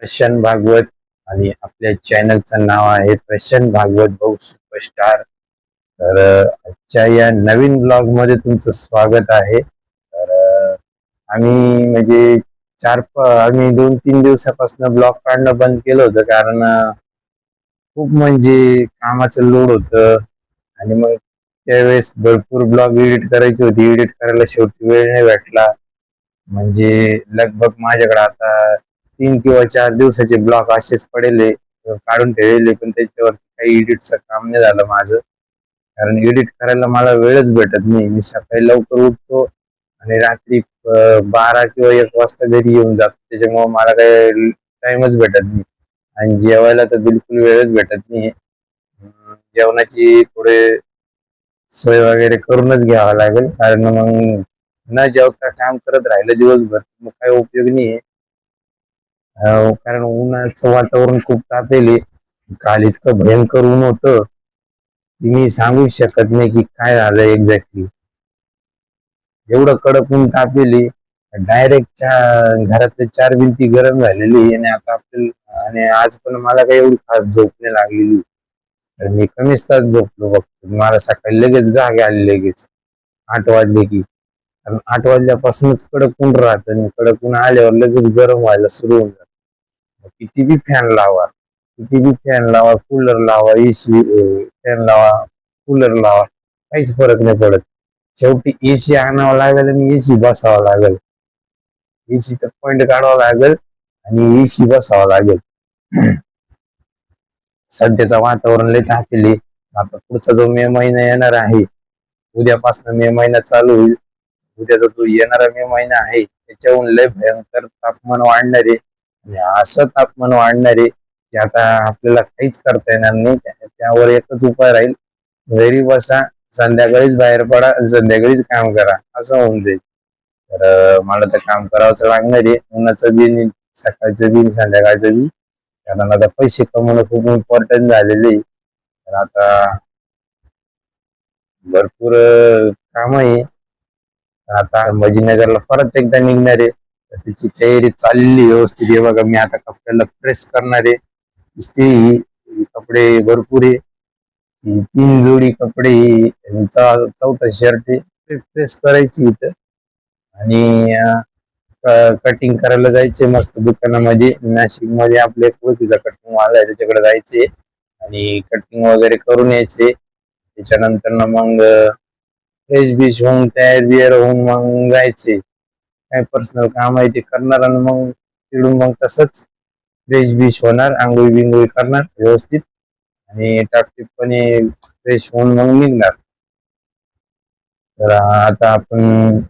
प्रशांत भागवत आणि आपल्या चॅनलचं नाव आहे प्रशांत भागवत भाऊ सुपरस्टार। तर आजच्या या नवीन ब्लॉग मध्ये तुमचं स्वागत आहे। तर आम्ही म्हणजे आम्ही 2-3 दिवसापासून ब्लॉग काढणं बंद केलं होतं, कारण खूप म्हणजे कामाचं लोड होतं आणि मग त्यावेळेस भरपूर ब्लॉग एडिट करायची होती। एडिट करायला शेवटी वेळ नाही भेटला। म्हणजे लगभग माझ्याकडे आता 3 किंवा 4 दिवसाचे ब्लॉग असेच पडेले काढून ठेवले, पण त्याच्यावर काही एडिटचं काम नाही झालं माझं, कारण एडिट करायला मला वेळच भेटत नाही। मी सकाळी लवकर उठतो आणि रात्री 12 किंवा 1 वाजता घरी येऊन जातो, त्याच्यामुळे मला काही टाइमच भेटत नाही आणि जेवायला तर बिलकुल वेळच भेटत नाही। जेवणाची थोडे सोय वगैरे करूनच घ्यावं लागेल, कारण मग न जेवता काम करत राहिलं दिवसभर मग काही उपयोग नाही। कारण उन्हाचं वातावरण खूप तापेले, काल इतकं भयंकर ऊन होतं की मी सांगू शकत नाही की काय झालं एक्झॅक्टली। एवढं कडक ऊन तापेले, डायरेक्ट घरातल्या 4 भिंती गरम झालेली आणि आता आणि आज पण मला काही एवढी खास झोप नाही लागलेली, तर मी कमीच तास झोपलो बघतो। मला सकाळी लगेच जाग आली, लगेच 8 वाजले की, कारण 8 वाजल्यापासूनच कडक ऊन राहतं आणि कडक ऊन आल्यावर लगेच गरम व्हायला सुरू होऊन जातं। किती बी फॅन लावा, कूलर लावा, एसी फॅन लावा, कूलर लावा, काहीच फरक नाही पडत। शेवटी एसी आणावं लागेल आणि एसी बसावं लागेल, एसीचं पॉइंट काढावं लागेल आणि एसी बसावं लागेल। सध्याचं वातावरण लय तापले। आता पुढचा जो मे महिना येणार आहे, उद्यापासून मे महिना चालू होईल। उद्याचा जो येणारा मे महिना आहे त्याच्याहून लय भयंकर तापमान वाढणार आहे आणि असं तापमान वाढणार आहे की आता आपल्याला काहीच करता येणार नाही। त्यावर एकच उपाय राहील, घरी बसा, संध्याकाळीच बाहेर पडा, संध्याकाळीच काम करा, असं होऊन जाईल। तर मला तर काम करावंच लागणार आहे, उन्हाचं बी, सकाळचं बी, संध्याकाळचं बी, कारण आता पैसे कमवणं खूप इम्पॉर्टंट झालेले आहे। तर आता भरपूर काम आहे। आता संभाजीनगरला परत एकदा निघणार आहे, तर त्याची तयारी चाललेली व्यवस्थित आहे। बघा, मी आता कपड्याला प्रेस करणार आहे, इस्त्री, कपडे भरपूर आहे, 3 जोडी कपडे, चौथा शर्ट आहे, प्रेस करायची इथं आणि कटिंग करायला जायचे मस्त दुकानामध्ये। नाशिक मध्ये आपल्या ओळखीचा कटिंग वाला आहे, त्याच्याकडे जायचे आणि कटिंग वगैरे करून यायचे। त्याच्यानंतर मग फ्रेश बिश होऊन, तयार बियार होऊन मग जायचे, काय पर्सनल काम आहे ते करणार आणि मग तिकडून मग तसंच फ्रेश बिश होणार, आंघोळी बिंगोळी करणार व्यवस्थित आणि टापटीपणे फ्रेश होऊन मग निघणार। तर आता आपण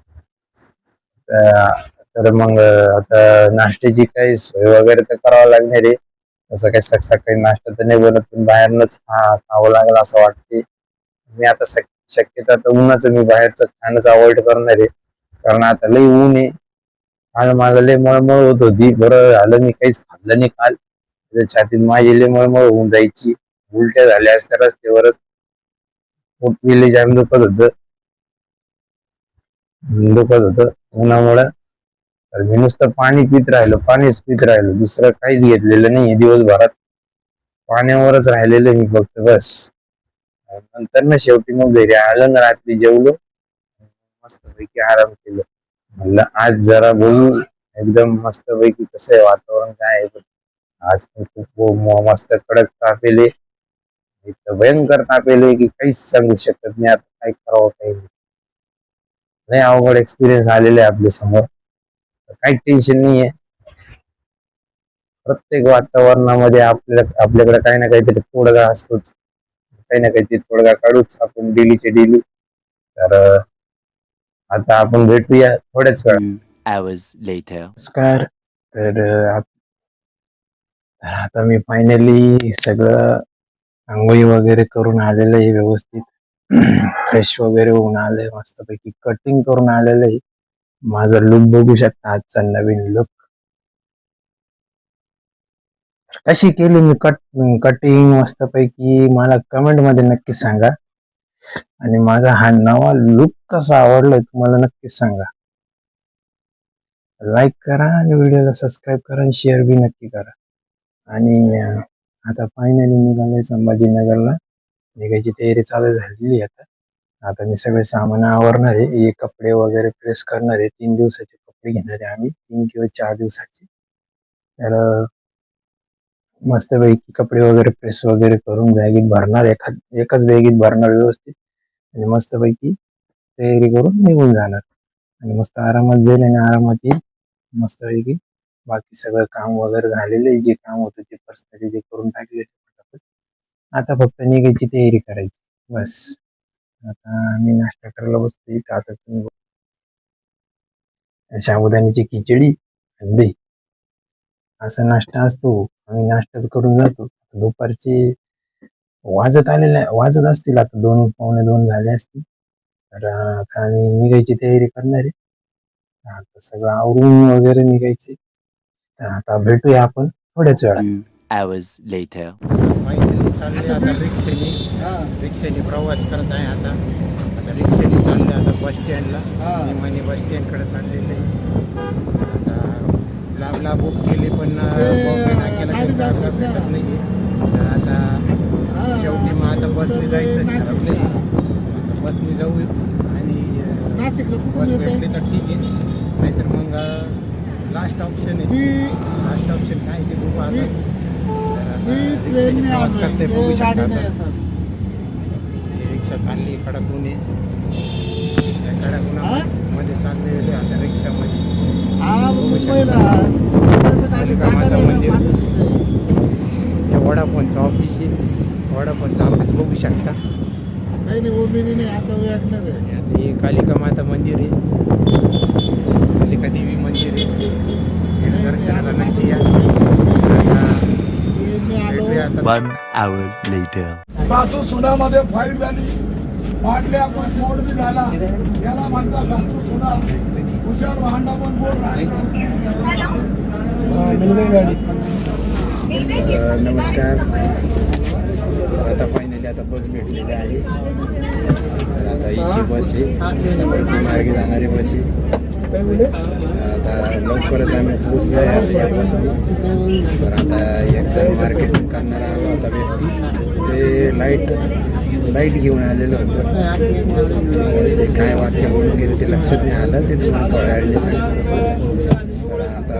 तर मग आता नाश्त्याची काही सोय वगैरे तर करावं लागणार आहे। तसं काही सकाळी नाश्ता तर नाही बनत, पण बाहेरनच खावं लागेल असं वाटते। मी आता शक्यता तर उन्हाचं मी बाहेरचं खाणंच अवॉइड करणार आहे, कारण आता लई ऊन आहे। काल मला लई मळमळ होत होती, बरं झालं मी काहीच खाल्लं नाही काल, छातीत माझी लई मळमळ होऊन जायची, उलट्या झाल्या असत्या रस्त्यावरच, पोट लई जाम दुखत होतं उन्हामुळे। तर मी नुसतं पाणीच पित राहिलो, दुसरं काहीच घेतलेलं नाही दिवसभरात, पाण्यावरच राहिलेलं मी फक्त बस। नंतर ना शेवटी मग घरी आलं ना, रात्री जेवलो, मस्तपैकी आराम केलं। म्हणलं आज जरा बघू एकदम मस्तपैकी कसं आहे वातावरण, काय आहे। आज पण खूप मस्त कडक तापेले, इतकं भयंकर तापेले की काहीच सांगू शकत नाही आता काय करावं काही नाही। लय अवघड एक्सपिरियन्स आलेले आहे आपल्या समोर, काही टेन्शन नाहीये। प्रत्येक वातावरणामध्ये आपल्याकडे काही ना काहीतरी तोडगा असतोच, काही ना काहीतरी तोडगा काढूच आपण डेलीचे डेली। तर आता आपण भेटूया थोड्याच वेळात। नमस्कार। तर आता मी फायनली सगळं आंघोळी वगैरे करून आलेलं आहे व्यवस्थित, फ्रेश वगैरे होऊन आलंय, मस्तपैकी कटिंग करून आलेलं आहे। माझा लुक बघू शकता, आजचा नवीन लुक। कशी केली मी कटिंग मस्तपैकी, मला कमेंट मध्ये नक्की सांगा आणि माझा हा नवा लुक कसा आवडलाय तुम्हाला नक्कीच सांगा। लाईक करा आणि व्हिडिओला सबस्क्राईब करा आणि शेअर बी नक्की करा। आणि आता फायनली निघालोय संभाजीनगरला. निघायची तयारी चालू झालेली आहे. आता मी सगळे सामान आवरणार आहे. हे कपडे वगैरे प्रेस करणार आहे. 3 दिवसाचे कपडे घेणार आहे आम्ही, 3 किंवा 4 दिवसाचे. तर मस्तपैकी कपडे वगैरे प्रेस वगैरे करून बॅगेत भरणार, एकाच बॅगेत भरणार व्यवस्थित, आणि मस्तपैकी तयारी करून निघून जाणार. आणि मस्त आरामात जाईल आणि आरामात येईल. मस्तपैकी बाकी सगळं काम वगैरे झालेलं, जे काम होतं ते पर्सनली ते करून टाकले. आता फक्त निघायची तयारी करायची बस. आता मी नाश्ता करायला बसतो इथं. आता तुम्ही साबुदाण्याची खिचडी आणि दही असा नाश्ता असतो. आम्ही नाश्ताच करून जातो. दुपारचे वाजत असतील आता 2 पावणे 2 झाले असतील. तर आता आम्ही निघायची तयारी करणार आहे. आता सगळं आवरून वगैरे निघायचे. आता भेटूया आपण थोड्याच वेळात. 2 hours later. फायनली चालले आता रिक्षेने प्रवास करत आहे. आता रिक्षेने चालले आता बस स्टँडला. निमाणी बस स्टँडकडे चाललेले. आता लांबला बुक केली पण बॉम्बे नाक्याला काही जागा भेटत नाही. तर आता शेवटी मग आता बसने जायचं ठरवले. आता बसने जाऊ आणि बस भेटली तर ठीक आहे, नाहीतर मग लास्ट ऑप्शन आहे. लास्ट ऑप्शन काय ते बघू आता. प्रवास करते बघू शकता. रिक्षा चालली कडकून. त्या कडकूनामध्ये चाललेले आता रिक्षामध्ये बघू शकता. कालिका माता मंदिर, या वडापावचं ऑफिस आहे. वडापावचं ऑफिस बघू शकता. काही नाही आता हे कालिका माता मंदिर आहे. कालिका देवी मंदिर आहे. हे दर्शनाला नक्की या. भेटूया आता. 1 hour later. सासू सुनामध्ये फाईट झाली, मांडल्या पण बोर्ड बी झाला. याला म्हणतात सासू सुना. हुशार भांडा पण बोर्ड नमस्कार. आता फायनली आता बस भेटलेली आहे. तर आता ही बस आहे, समृद्धी मार्गे जाणारी बस आहे. आता लवकरच आम्ही पोचलो आहे आता या बसने. तर आता एक जण मार्केटिंग करणारा आला होता व्यक्ती, ते लाईट घेऊन आलेलं होतं. ते काय वाक्य बोलून गेले ते लक्षात नाही आलं. ते तुम्हाला थोड्या वेळाने सांगतो तसं. तर आता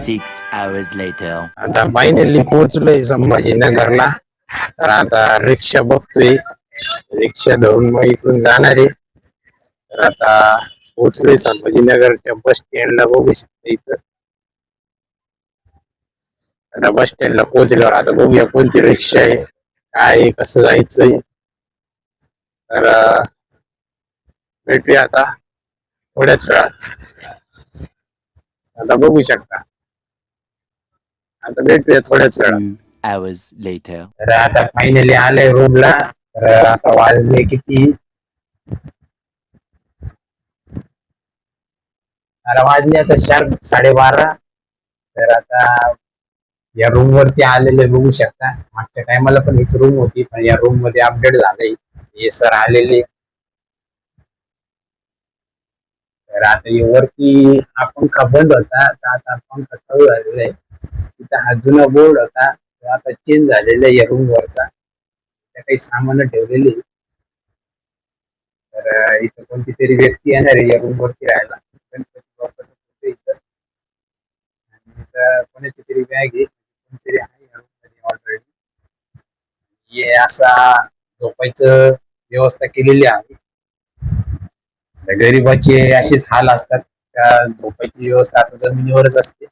6 hours later. आता फायनली पोहोचलोय संभाजीनगरला. तर आता रिक्षा बघतोय, रिक्षा धरून मग इथून जाणार आहे. तर आता पोहोचलोय संभाजीनगरच्या बस स्टँडला. बघू शकता इथं. आता बस स्टँडला पोहोचल्यावर आता बघूया कोणती रिक्षा आहे, काय कसं जायचंय. तर भेटूया आता थोड्याच वेळात. आता बघू शकता. आता भेटूया थोड्याच वेळात. 2 hours later. तर आता फायनली आलंय रूमला. तर आता वाजले किती, आता वाजले आता 12:30. तर आता या रूम वरती आलेले बघू शकता. मागच्या टायमाला पण हीच रूम होती, पण या रूम मध्ये अपडेट झालंय. हे सर आलेले. तर आता हे वरती हा पंखा बंद होता, तर आता पंखा चालू झालेला आहे. तिथं हा जुना बोर्ड होता, तो आता चेंज झालेला आहे या रूम वरचा. त्या काही सामान ठेवलेली. तर इथं कोणती तरी व्यक्ती येणार आहे या रूम वरती राहायला. गणपती बाप्पाचं फोटो इथं. आणि इथं कोणाची तरी बॅग आहे, कोणतरी आहे या रूम मध्ये ऑलरेडी. हे असा झोपायचं व्यवस्था केलेली आहे. गरीबाचे असेच हाल असतात. त्या झोपायची व्यवस्था आता जमिनीवरच असते.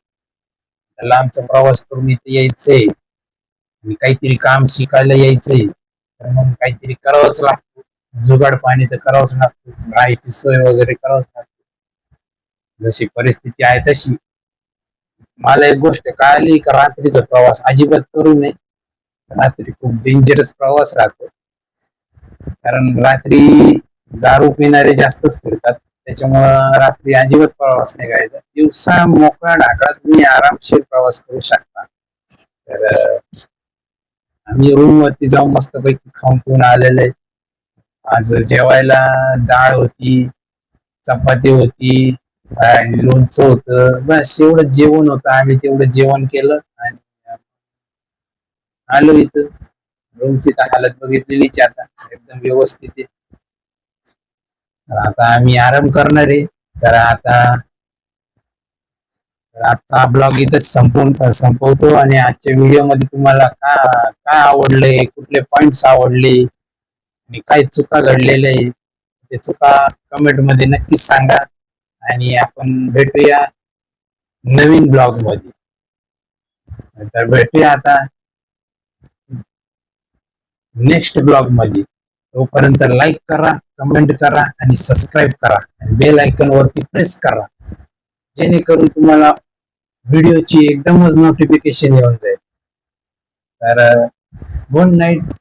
लांबचा प्रवास करून इथे यायचंय आणि काहीतरी काम शिकायला यायचंय, तर मग काहीतरी करावंच लागतं. जुगाड पाणी तर करावंच लागतं. राहायची सोय वगैरे करावंच लागते. जशी परिस्थिती आहे तशी. मला एक गोष्ट कळाली का रात्रीचा प्रवास अजिबात करू नये. रात्री खूप डेंजरस प्रवास राहतो. कारण रात्री दारू पिणारे जास्तच फिरतात. त्याच्यामुळं रात्री अजिबात प्रवास नाही करायचा. दिवसा मोकळा ढाकळा तुम्ही आरामशीर प्रवास करू शकता. तर आम्ही रूम वरती जाऊन मस्तपैकी खाऊन पिऊन आलेले. आज जेवायला डाळ होती, चपाती होती आणि लोणचं होतं. बस एवढं जेवण होतं. आम्ही तेवढं जेवण केलं आणि आलो इथं. रूमची तर हालत बघितलेलीच आहे आता, एकदम व्यवस्थित आहे. तर आता आम्ही आराम करणार आहे. तर आजचा ब्लॉग इथं संपवतो आणि आजच्या व्हिडिओ मध्ये तुम्हाला काय आवडलंय, कुठले पॉइंट्स आवडले आणि काय चुका घडलेल्या आहे ते चुका कमेंट मध्ये नक्कीच सांगा. आणि आपण भेटूया नवीन ब्लॉग मध्ये. तर भेटूया आता नेक्स्ट ब्लॉग मध्ये. तोपर्यंत लाईक करा, कमेंट करा आणि सबस्क्राईब करा आणि बेल आयकॉन वरती प्रेस करा, जेणेकरून तुम्हाला व्हिडिओची एकदमच नोटिफिकेशन येऊन जाईल. तर गुड नाईट.